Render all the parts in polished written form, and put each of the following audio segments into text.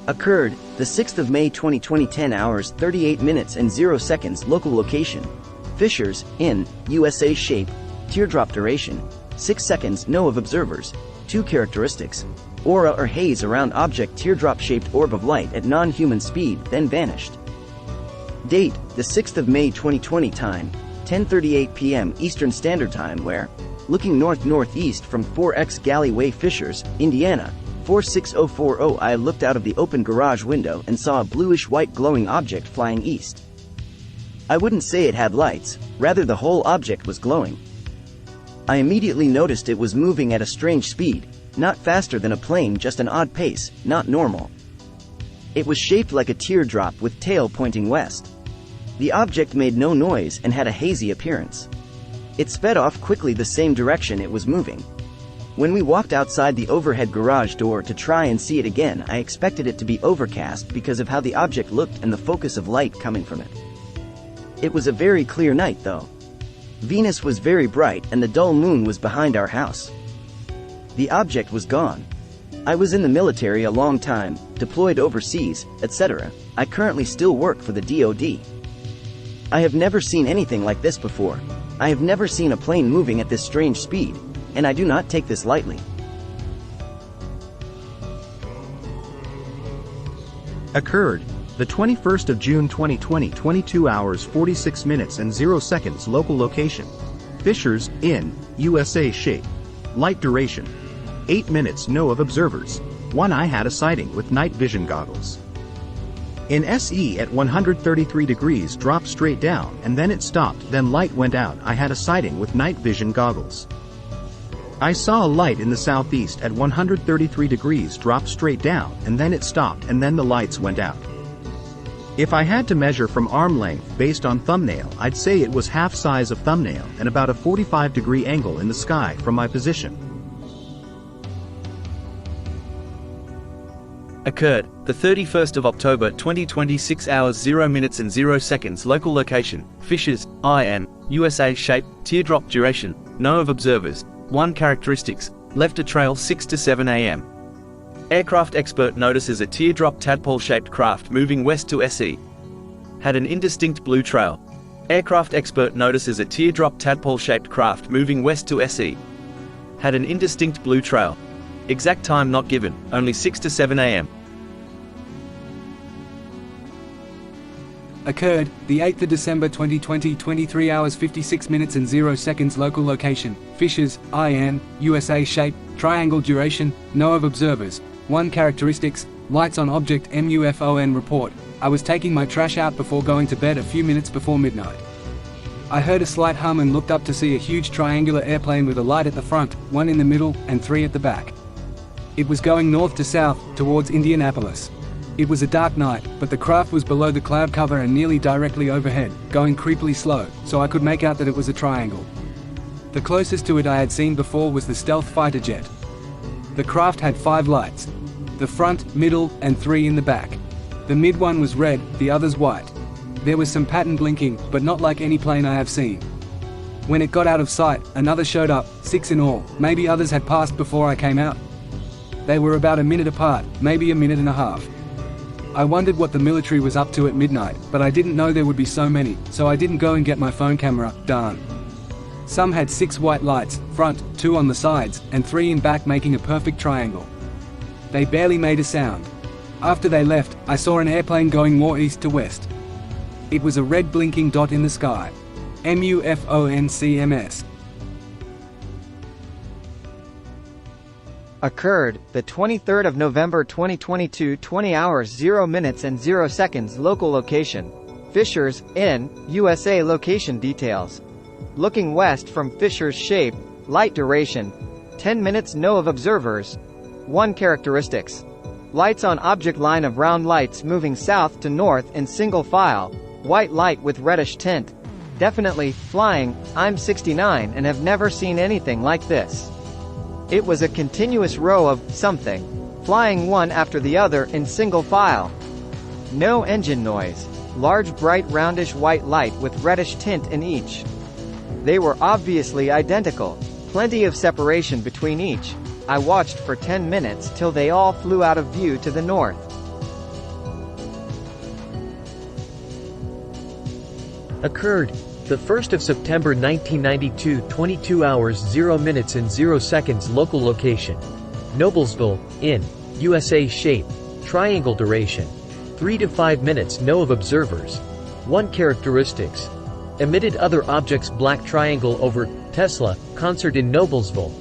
Occurred, the 6th of May 2020, 10 hours 38 minutes and 0 seconds. Local location: Fissures, in, USA. Shape, teardrop. Duration: 6 seconds. Know of observers. 2 characteristics: aura or haze around object, teardrop-shaped orb of light at non-human speed, then vanished. Date: the 6th of May 2020. Time: 10:38 p.m. Eastern Standard Time. Where? Looking north-northeast from 4X Galley Way, Fissures, Indiana, 46040. I looked out of the open garage window and saw a bluish-white glowing object flying east. I wouldn't say it had lights, rather the whole object was glowing. I immediately noticed it was moving at a strange speed, not faster than a plane, just an odd pace, not normal. It was shaped like a teardrop with tail pointing west. The object made no noise and had a hazy appearance. It sped off quickly the same direction it was moving. When we walked outside the overhead garage door to try and see it again, I expected it to be overcast because of how the object looked and the focus of light coming from it. It was a very clear night though. Venus was very bright and the dull moon was behind our house. The object was gone. I was in the military a long time, deployed overseas, etc. I currently still work for the DoD. I have never seen anything like this before. I have never seen a plane moving at this strange speed, and I do not take this lightly. Occurred, the 21st of June 2020, 22 hours 46 minutes and 0 seconds. Local location: Fissures, in, USA. Shape, light. Duration: 8 minutes. Know of observers. 1. I had a sighting with night vision goggles. In SE at 133 degrees, dropped straight down and then it stopped, then light went out. I had a sighting with night vision goggles. I saw a light in the southeast at 133 degrees, drop straight down and then it stopped and then the lights went out. If I had to measure from arm length based on thumbnail, I'd say it was half size of thumbnail and about a 45-degree angle in the sky from my position. Occurred, the 31st of October 2020, 6 hours 0 minutes and 0 seconds. Local location: Fissures, in, USA. Shape, teardrop. Duration: know of observers. 1. Characteristics: left a trail 6 to 7 a.m. Aircraft expert notices a teardrop tadpole-shaped craft moving west to SE. Had an indistinct blue trail. Aircraft expert notices a teardrop tadpole-shaped craft moving west to SE. Had an indistinct blue trail. Exact time not given, only 6 to 7 a.m. Occurred, the 8th of December 2020, 23 hours 56 minutes and 0 seconds. Local location: Fissures, in, USA. Shape, triangle. Duration: know of observers. 1. Characteristics: lights on object. MUFON report: I was taking my trash out before going to bed a few minutes before midnight. I heard a slight hum and looked up to see a huge triangular airplane with a light at the front, 1 in the middle, and 3 at the back. It was going north to south, towards Indianapolis. It was a dark night, but the craft was below the cloud cover and nearly directly overhead, going creepily slow, so I could make out that it was a triangle. The closest to it I had seen before was the stealth fighter jet. The craft had 5 lights: the front, middle, and 3 in the back. The mid one was red, the others white. There was some pattern blinking, but not like any plane I have seen. When it got out of sight, another showed up, 6 in all. Maybe others had passed before I came out. They were about a minute apart, maybe a minute and a half. I wondered what the military was up to at midnight, but I didn't know there would be so many, so I didn't go and get my phone camera, darn. Some had 6 white lights, front, 2 on the sides, and 3 in back, making a perfect triangle. They barely made a sound. After they left, I saw an airplane going more east to west. It was a red blinking dot in the sky. MUFONCMS. Occurred, the 23rd of November 2022, 20 hours 0 minutes and 0 seconds. Local location: Fissures, in, USA. Location details: looking west from Fissures. Shape, light. Duration: 10 minutes. Know of observers. 1. Characteristics: lights on object. Line of round lights moving south to north in single file, white light with reddish tint. Definitely flying. I'm 69 and have never seen anything like this. It was a continuous row of something flying one after the other in single file. No engine noise. Large bright roundish white light with reddish tint in each. They were obviously identical. Plenty of separation between each. I watched for 10 minutes till they all flew out of view to the north. Occurred the 1st of September 1992, 22 hours 0 minutes and 0 seconds local location. Noblesville, in USA. Shape, triangle duration, 3 to 5 minutes. No of observers. 1 characteristics. Emitted other objects. Black triangle over Tesla concert in Noblesville.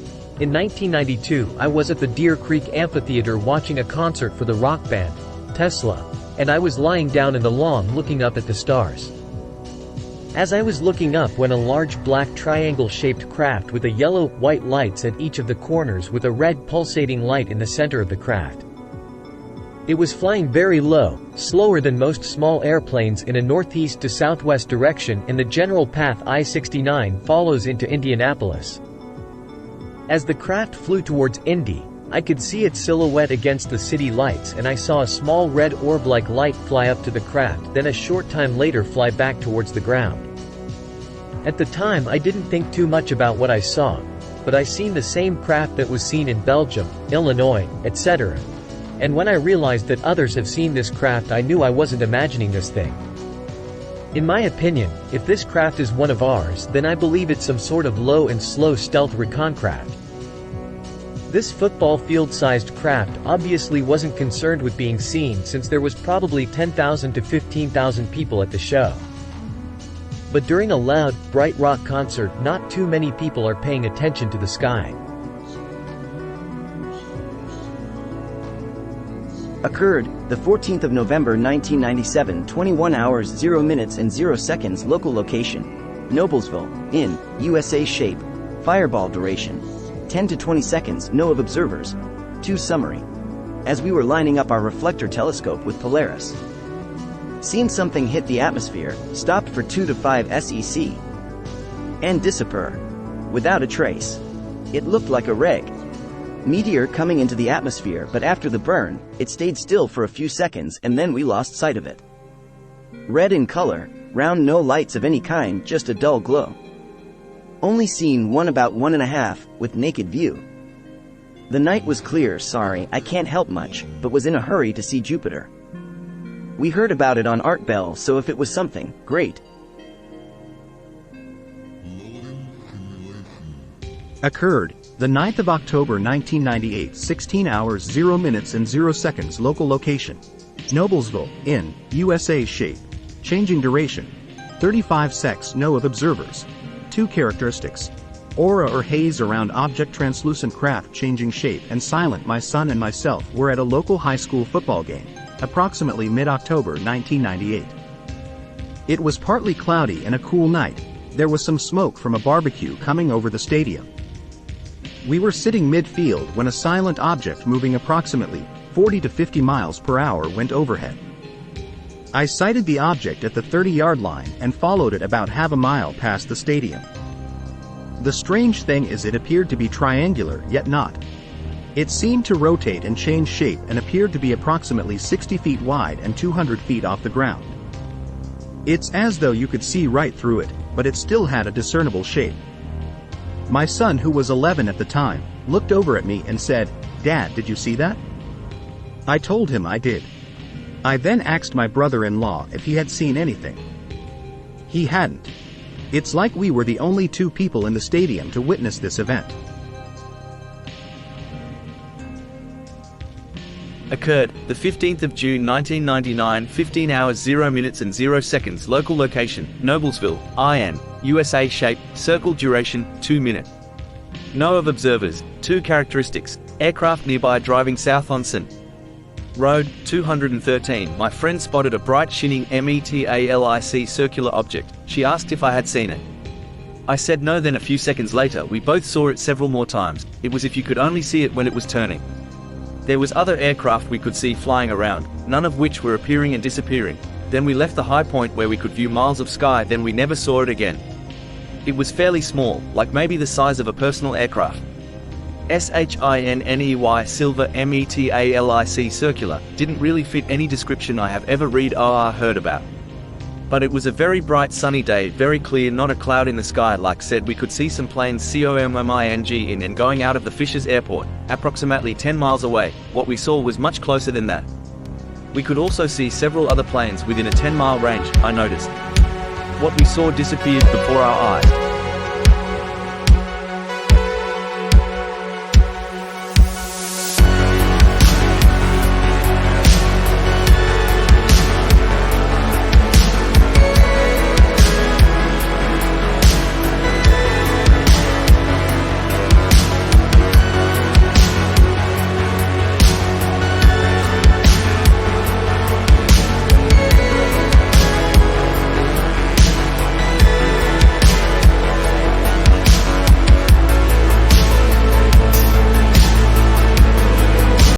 In 1992, I was at the Deer Creek Amphitheater watching a concert for the rock band Tesla, and I was lying down in the lawn looking up at the stars. As I was looking up when a large black triangle-shaped craft with a yellow-white lights at each of the corners with a red pulsating light in the center of the craft. It was flying very low, slower than most small airplanes in a northeast to southwest direction in the general path I-69 follows into Indianapolis. As the craft flew towards Indy, I could see its silhouette against the city lights, and I saw a small red orb-like light fly up to the craft, then a short time later fly back towards the ground. At the time I didn't think too much about what I saw, but I seen the same craft that was seen in Belgium, Illinois, etc. And when I realized that others have seen this craft, I knew I wasn't imagining this thing. In my opinion, if this craft is one of ours, then I believe it's some sort of low and slow stealth recon craft. This football field-sized craft obviously wasn't concerned with being seen, since there was probably 10,000 to 15,000 people at the show. But during a loud, bright rock concert, not too many people are paying attention to the sky. Occurred the 14th of November 1997, 21 hours 0 minutes and 0 seconds local location. Noblesville, in USA. Shape, fireball duration, 10 to 20 seconds. No of observers. 2 summary. As we were lining up our reflector telescope with Polaris, seen something hit the atmosphere, stopped for 2 to 5 sec, and disappear without a trace. It looked like a reg meteor coming into the atmosphere, but after the burn, it stayed still for a few seconds and then we lost sight of it. Red in color, round, no lights of any kind, just a dull glow. Only seen one about 1.5, with naked view. The night was clear. Sorry, I can't help much, but was in a hurry to see Jupiter. We heard about it on Art Bell, so if it was something, great. Occurred the 9th of October 1998, 16 hours 0 minutes and 0 seconds local location. Noblesville, in USA. Shape, changing duration, 35 secs. No of observers. 2 characteristics. Aura or haze around object, translucent craft changing shape and silent. My son and myself were at a local high school football game, approximately mid-October 1998. It was partly cloudy and a cool night. There was some smoke from a barbecue coming over the stadium. We were sitting midfield when a silent object moving approximately 40 to 50 miles per hour went overhead. I sighted the object at the 30-yard line and followed it about half a mile past the stadium. The strange thing is it appeared to be triangular, yet not. It seemed to rotate and change shape and appeared to be approximately 60 feet wide and 200 feet off the ground. It's as though you could see right through it, but it still had a discernible shape. My son, who was 11 at the time, looked over at me and said, "Dad, did you see that?" I told him I did. I then asked my brother-in-law if he had seen anything. He hadn't. It's like we were the only 2 people in the stadium to witness this event. Occurred the 15th of June 1999, 15 hours 0 minutes and 0 seconds local location, Noblesville, IN, USA. Shape, circle duration, 2 minute. No of observers. 2 characteristics. Aircraft nearby driving south on St. Road, 213. My friend spotted a bright shining metallic circular object. She asked if I had seen it. I said no, then a few seconds later we both saw it several more times. It was if you could only see it when it was turning. There was other aircraft we could see flying around, none of which were appearing and disappearing. Then we left the high point where we could view miles of sky, then we never saw it again. It was fairly small, like maybe the size of a personal aircraft. SHINNEY silver METALIC circular, didn't really fit any description I have ever read or heard about. But it was a very bright sunny day, very clear, not a cloud in the sky. Like said, we could see some planes COMMING in and going out of the Fishers Airport, approximately 10 miles away. What we saw was much closer than that. We could also see several other planes within a 10-mile range, I noticed. What we saw disappeared before our eyes.